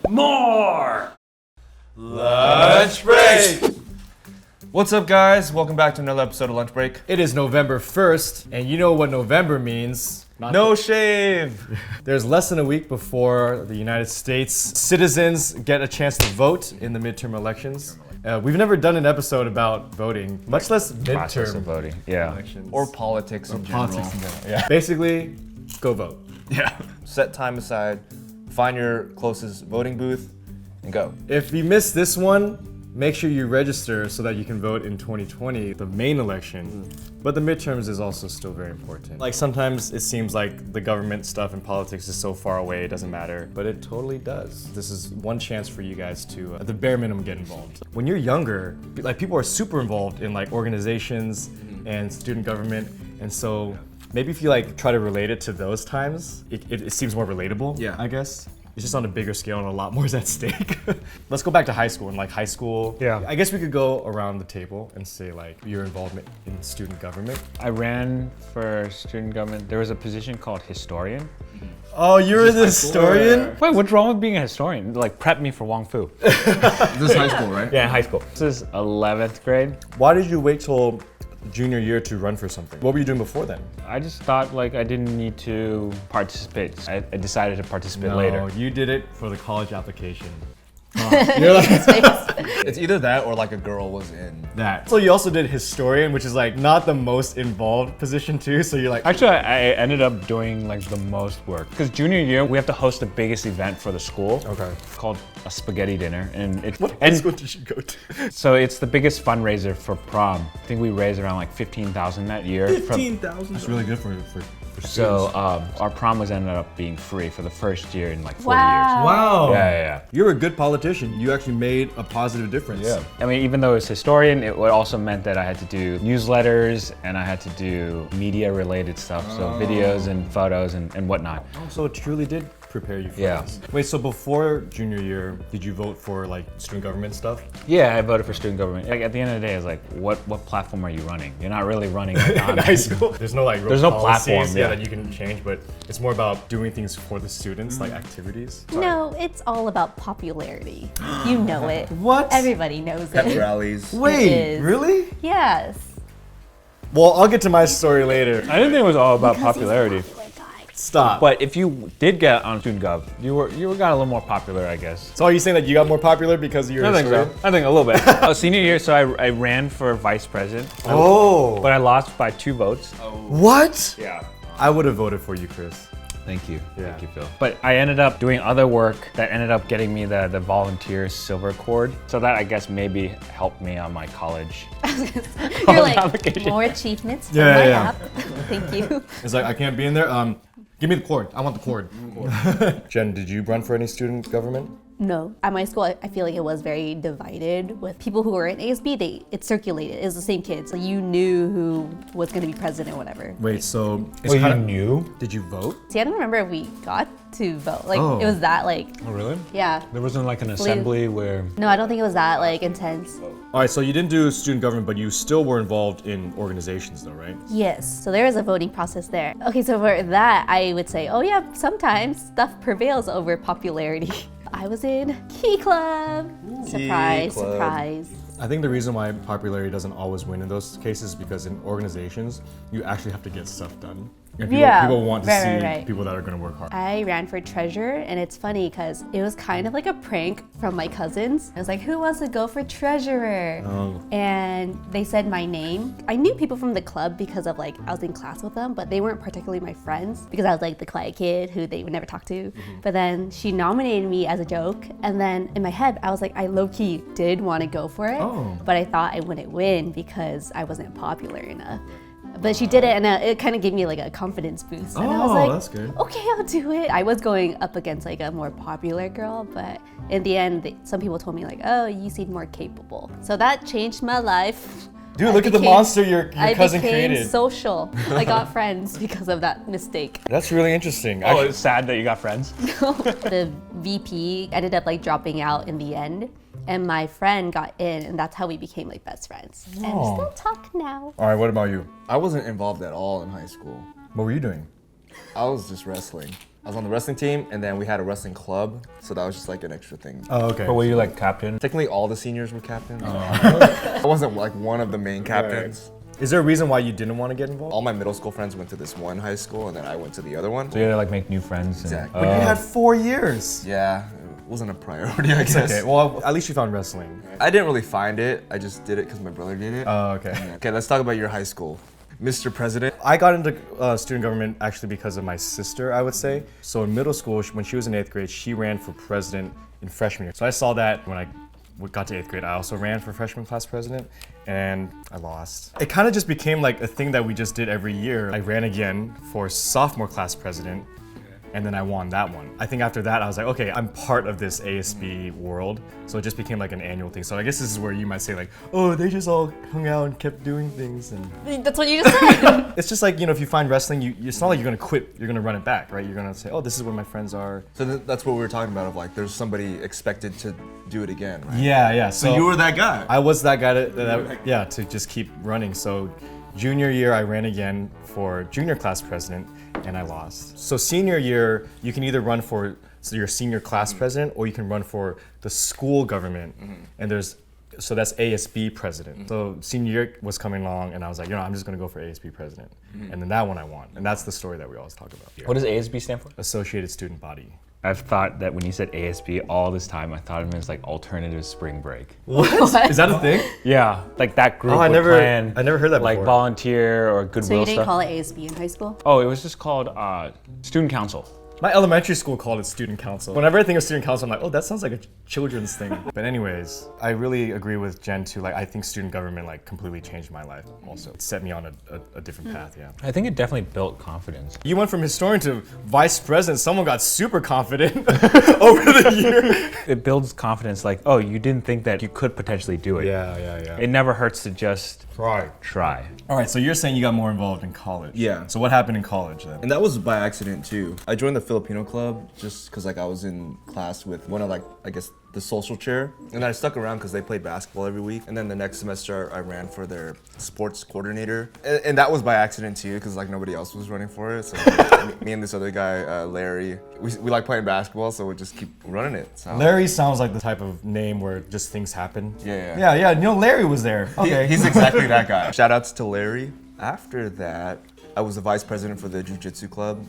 More! Lunch break! What's up, guys? Welcome back to another episode of Lunch Break. It is November 1st, and you know what November means. No shave! There's less than a week before the United States citizens get a chance to vote in the midterm elections. We've never done an episode about voting, much less Process of midterm voting, yeah. elections. Or politics in general. Politics in general. Yeah. Basically, go vote. Yeah. Set time aside, find your closest voting booth, and go. If you miss this one, make sure you register so that you can vote in 2020, the main election. But the midterms is also still very important. Like sometimes it seems like the government stuff and politics is so far away, it doesn't matter, but it totally does. This is one chance for you guys to, at the bare minimum, get involved. When you're younger, like people are super involved in like organizations and student government, and so maybe if you like try to relate it to those times, it seems more relatable, Yeah. I guess. It's just on a bigger scale and a lot more is at stake. Let's go back to high school. And like high school, Yeah. I guess we could go around the table and say like your involvement in student government. I ran for student government. There was a position called historian. Oh, you're the historian? Wait, what's wrong with being a historian? Like, prep me for Wong Fu. This is high school, right? Yeah, in high school. This is 11th grade. Why did you wait till junior year to run for something? What were you doing before then? I just thought like I didn't need to participate. I decided to participate later. You did it for the college application. You're like, it's either that or like a girl was in. That. So you also did historian, which is like not the most involved position too. So you're like, Actually, I ended up doing like the most work. Because junior year, we have to host the biggest event for the school. Okay. Called a spaghetti dinner. And what high school did you go to? So it's the biggest fundraiser for prom. I think we raised around like 15,000 that year. 15,000? That's really good for So our prom was ended up being free for the first year in like 40 Wow. years. Yeah. You're a good politician. You actually made a positive difference. Yeah. I mean, even though it was historian, it also meant that I had to do newsletters and I had to do media related stuff. So videos and photos and whatnot. So it truly did prepare you for Yeah. this. Wait, so before junior year, did you vote for like student government stuff? Yeah, I voted for student government. Like at the end of the day, it's like, what platform are you running? You're not really running like, In high school, there's no like real There's no policies, platform, yeah. that you can change, but it's more about doing things for the students, like activities. No, it's all about popularity. You know it. What? Everybody knows Pep it. rallies. Wait, is. really? Yes. Well, I'll get to my story later. I didn't think it was all about Because he's a popularity. popular guy. Stop. But if you did get on student gov, you got a little more popular, I guess. So are you saying that you got more popular because you're I a think so. historian? I think a little bit. Senior year, so I ran for vice president. Oh. But I lost by 2 votes. What? Yeah. I would have voted for you, Chris. Thank you. Yeah. Thank you, Phil. But I ended up doing other work that ended up getting me the volunteer silver cord. So that I guess maybe helped me on my college. You're like, application. more achievements for Yeah, my yeah. app. Thank you. It's like, I can't be in there. Give me the cord. I want the cord. Jen, did you run for any student government? No. At my school, I feel like it was very divided with people who were in ASB. It circulated. It was the same kids. So you knew who was going to be president or whatever. Wait, so it's Well, you kinda- knew? Did you vote? See, I don't remember if we got to vote. Like, Oh. it was that, like, Oh, really? yeah. There wasn't like an assembly where... No, I don't think it was that, like, intense. All right, so you didn't do student government, but you still were involved in organizations though, right? Yes, so there is a voting process there. Okay, so for that, I would say, oh yeah, sometimes stuff prevails over popularity. I was in Key Club. Surprise, Club. surprise. I think the reason why popularity doesn't always win in those cases is because in organizations, you actually have to get stuff done. And people want to see right. people that are going to work hard. I ran for treasurer, and it's funny because it was kind of like a prank from my cousins. I was like, who wants to go for treasurer? Oh. And they said my name. I knew people from the club because of like, I was in class with them, but they weren't particularly my friends because I was like the quiet kid who they would never talk to. But then she nominated me as a joke. And then in my head, I was like, I low-key did want to go for it, but I thought I wouldn't win because I wasn't popular enough. But she did it, and it kind of gave me like a confidence boost. And I was like, that's good. okay, I'll do it. I was going up against like a more popular girl, but in the end, some people told me like, oh, you seem more capable. So that changed my life. Dude, look at the monster your cousin I became created. social. I got friends because of that mistake. That's really interesting. Oh, it's sad that you got friends? The VP ended up like dropping out in the end, and my friend got in, and that's how we became like best friends. And we still talk now. All right, what about you? I wasn't involved at all in high school. What were you doing? I was just wrestling. I was on the wrestling team, and then we had a wrestling club, so that was just like an extra thing. Oh, okay. But were you like captain? Technically, all the seniors were captains. I wasn't like one of the main captains. Is there a reason why you didn't want to get involved? All my middle school friends went to this one high school, and then I went to the other one. So you had to like make new friends. Exactly. But you had 4 years. Yeah, it wasn't a priority, I guess. Okay, well, at least you found wrestling. I didn't really find it. I just did it because my brother did it. Oh, okay. Okay, let's talk about your high school. Mr. President. I got into student government actually because of my sister, I would say. So in middle school, when she was in 8th grade, she ran for president in freshman year. So I saw that when I got to 8th grade. I also ran for freshman class president, and I lost. It kind of just became like a thing that we just did every year. I ran again for sophomore class president, and then I won that one. I think after that, I was like, okay, I'm part of this ASB world. So it just became like an annual thing. So I guess this is where you might say like, oh, they just all hung out and kept doing things. And That's what you just said. it's just like, you know, if you find wrestling, it's not like you're gonna quit, you're gonna run it back, right? You're gonna say, oh, this is where my friends are. So that's what we were talking about, of like, there's somebody expected to do it again, right? Yeah. So you were that guy. I was that guy to just keep running. So junior year, I ran again for junior class president, and I lost. So senior year, you can either run for your senior class president, or you can run for the school government. And so that's ASB president. So senior year was coming along, and I was like, I'm just gonna go for ASB president. And then that one I won. And that's the story that we always talk about. What does ASB stand for? Associated Student Body. I've thought that when you said ASB all this time, I thought of it as like alternative spring break. What? Is that a thing? Yeah, like that group Oh, I would never heard that like before. volunteer or So goodwill you didn't stuff. call it ASB in high school? Oh, it was just called student council. My elementary school called it student council. Whenever I think of student council, I'm like, oh, that sounds like a children's thing. But anyways, I really agree with Jen too. Like, I think student government like completely changed my life also. It set me on a different path, yeah. I think it definitely built confidence. You went from historian to vice president. Someone got super confident over the year. It builds confidence like, oh, you didn't think that you could potentially do it. Yeah. It never hurts to just try. All right, so you're saying you got more involved in college. Yeah. So what happened in college then? And that was by accident too. I joined the Filipino club just because like I was in class with one of like, I guess, the social chair. And I stuck around because they played basketball every week. And then the next semester I ran for their sports coordinator. And that was by accident too, because like nobody else was running for it. So me and this other guy, Larry, we like playing basketball, so we just keep running it. So. Larry sounds like the type of name where just things happen. Yeah. Yeah, Larry was there. Okay. He's exactly that guy. Shout outs to Larry. After that, I was the vice president for the jiu-jitsu club.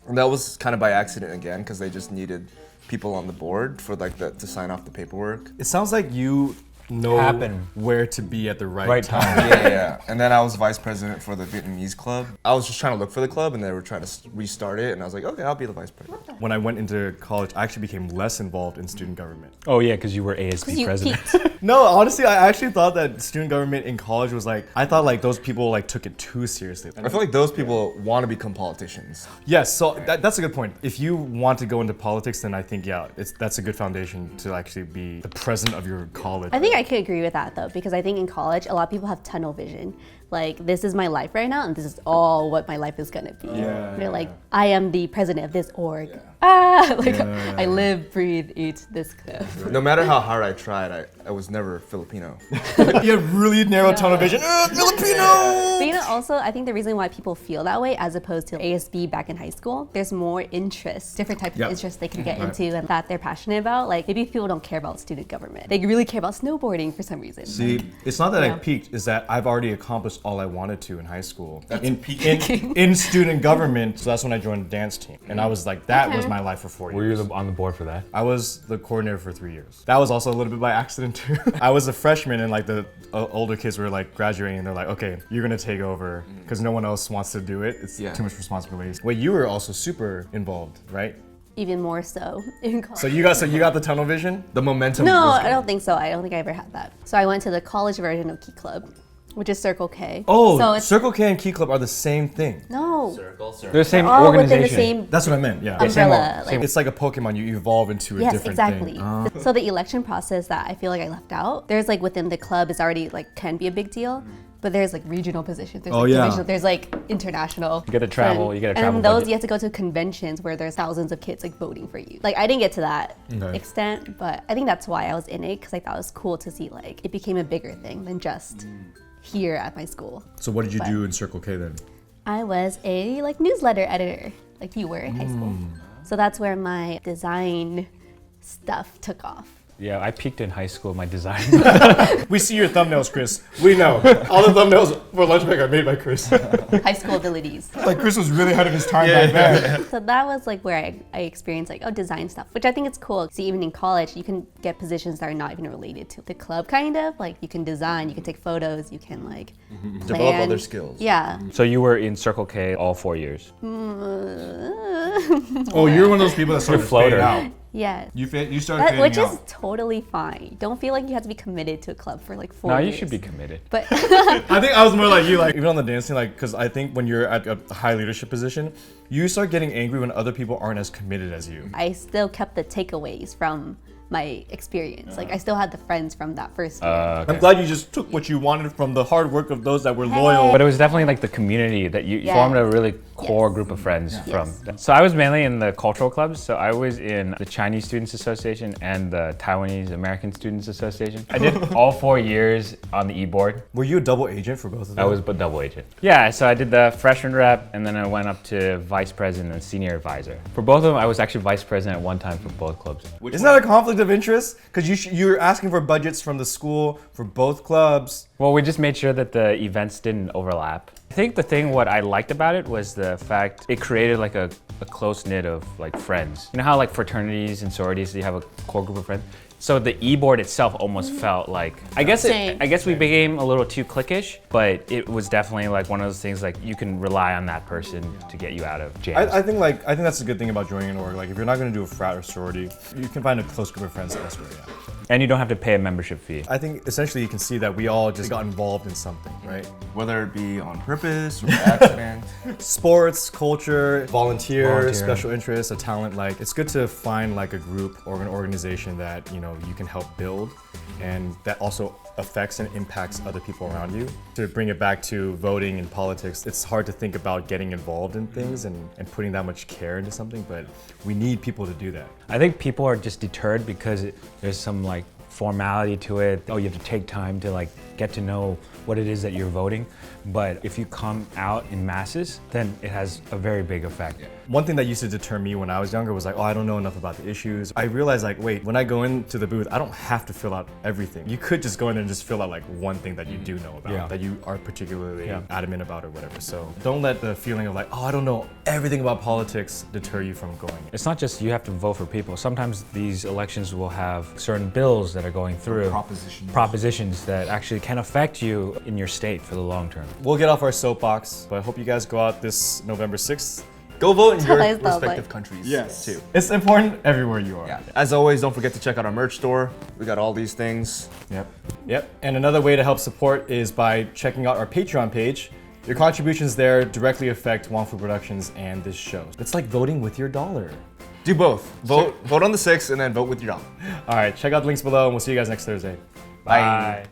And that was kind of by accident again, because they just needed people on the board for like to sign off the paperwork. It sounds like you know Happen. where to be at the right time. Yeah. And then I was vice president for the Vietnamese club. I was just trying to look for the club, and they were trying to restart it, and I was like, okay, I'll be the vice president. When I went into college, I actually became less involved in student government. Oh yeah, because you were ASB You president. peaked. No, honestly, I actually thought that student government in college was like, I thought like those people like took it too seriously. I feel like those people want to become politicians. Yes, so that's a good point. If you want to go into politics, then I think, that's a good foundation to actually be the president of your college. I think I could agree with that though, because I think in college, a lot of people have tunnel vision. Like, this is my life right now, and this is all what my life is gonna be. They're like, I am the president of this org. I live, breathe, eat this stuff. No matter how hard I tried, I was never Filipino. You have really narrow tunnel vision. Filipino! But also, I think the reason why people feel that way, as opposed to ASB back in high school, there's more interests, different types of interests they can get into and that they're passionate about. Like, maybe people don't care about student government. They really care about snowboarding for some reason. See, it's not that I peaked, it's that I've already accomplished all I wanted to in high school. In student government, so that's when I joined the dance team. And I was like, that was my life for 4 years. Were you on the board for that? I was the coordinator for 3 years. That was also a little bit by accident too. I was a freshman, and like the older kids were like graduating, and they're like, okay, you're gonna take over because no one else wants to do it. It's too much responsibility. Well, you were also super involved, right? Even more so in college. So you got the tunnel vision? The momentum. No, was I good. don't think so. I don't think I ever had that. So I went to the college version of Key Club, which is Circle K. Oh, so it's, Circle K and Key Club are the same thing. no, They're the same all organization. within the same That's what I meant, yeah. umbrella. Like, It's like a Pokemon, you evolve into a yes, different exactly. thing. So the election process that I feel like I left out, there's like within the club is already like can be a big deal, but there's like regional positions. There's like divisional, there's like international. You get to travel, you get a travel And those budget. you have to go to conventions where there's thousands of kids like voting for you. Like I didn't get to that extent, but I think that's why I was in it, because I thought it was cool to see like it became a bigger thing than just here at my school. So what did you do in Circle K then? I was a like newsletter editor, like you were in high school. So that's where my design stuff took off. Yeah, I peaked in high school, my design. We see your thumbnails, Chris. We know. All the thumbnails for lunch break are made by Chris. High school abilities. Like Chris was really ahead of his time back then. So that was like where I experienced like, design stuff, which I think is cool. See, even in college, you can get positions that are not even related to the club, kind of. Like you can design, you can take photos, you can like plan. Develop other skills. Yeah. So you were in Circle K all 4 years. Oh, you're one of those people that started floater. fading out. Yeah. You started fading Which out. is totally fine. Don't feel like you have to be committed to a club for like 4 No, years. you should be committed. But I think I was more like you, like even on the dance scene, like because I think when you're at a high leadership position, you start getting angry when other people aren't as committed as you. I still kept the takeaways from my experience. Like I still had the friends from that first year. I'm glad you just took what you wanted from the hard work of those that were loyal. But it was definitely like the community that you formed a really core group of friends from. So I was mainly in the cultural clubs. So I was in the Chinese Students Association and the Taiwanese American Students Association. I did all 4 years on the e-board. Were you a double agent for both of them? I was a double agent. Yeah, so I did the freshman rep and then I went up to vice president and senior advisor. For both of them, I was actually vice president at one time for both clubs. Isn't that a conflict of interest? Because you're asking for budgets from the school for both clubs. Well, we just made sure that the events didn't overlap. I think the thing what I liked about it was the fact it created like a close knit of like friends. You know how like fraternities and sororities, you have a core group of friends? So the e-board itself almost felt like, I guess we became a little too cliquish, but it was definitely like one of those things like you can rely on that person to get you out of jams. I think that's a good thing about joining an org. Like if you're not going to do a frat or sorority, you can find a close group of friends elsewhere. Yeah. And you don't have to pay a membership fee. I think essentially you can see that we all just got involved in something, right? Whether it be on purpose or accident. Sports, culture, volunteer, Volunteer. special interests, a talent. Like it's good to find like a group or an organization that you can help build, and that also affects and impacts other people around you. To bring it back to voting and politics, it's hard to think about getting involved in things and putting that much care into something, but we need people to do that. I think people are just deterred because there's some like formality to it. Oh, you have to take time to like get to know what it is that you're voting. But if you come out in masses, then it has a very big effect. One thing that used to deter me when I was younger was like, oh, I don't know enough about the issues. I realized like, wait, when I go into the booth, I don't have to fill out everything. You could just go in there and just fill out like one thing that you do know about, that you are particularly adamant about or whatever. So don't let the feeling of like, oh, I don't know everything about politics deter you from going. It's not just you have to vote for people. Sometimes these elections will have certain bills that are going through. Propositions that actually can affect you in your state for the long term. We'll get off our soapbox, but I hope you guys go out this November 6th. Go vote in your Tell us about, respective like- countries too. It's important everywhere you are. Yeah. As always, don't forget to check out our merch store. We got all these things. Yep. And another way to help support is by checking out our Patreon page. Your contributions there directly affect Wonfu Productions and this show. It's like voting with your dollar. Do both. Vote on the 6th and then vote with your dollar. All right, check out the links below and we'll see you guys next Thursday. Bye.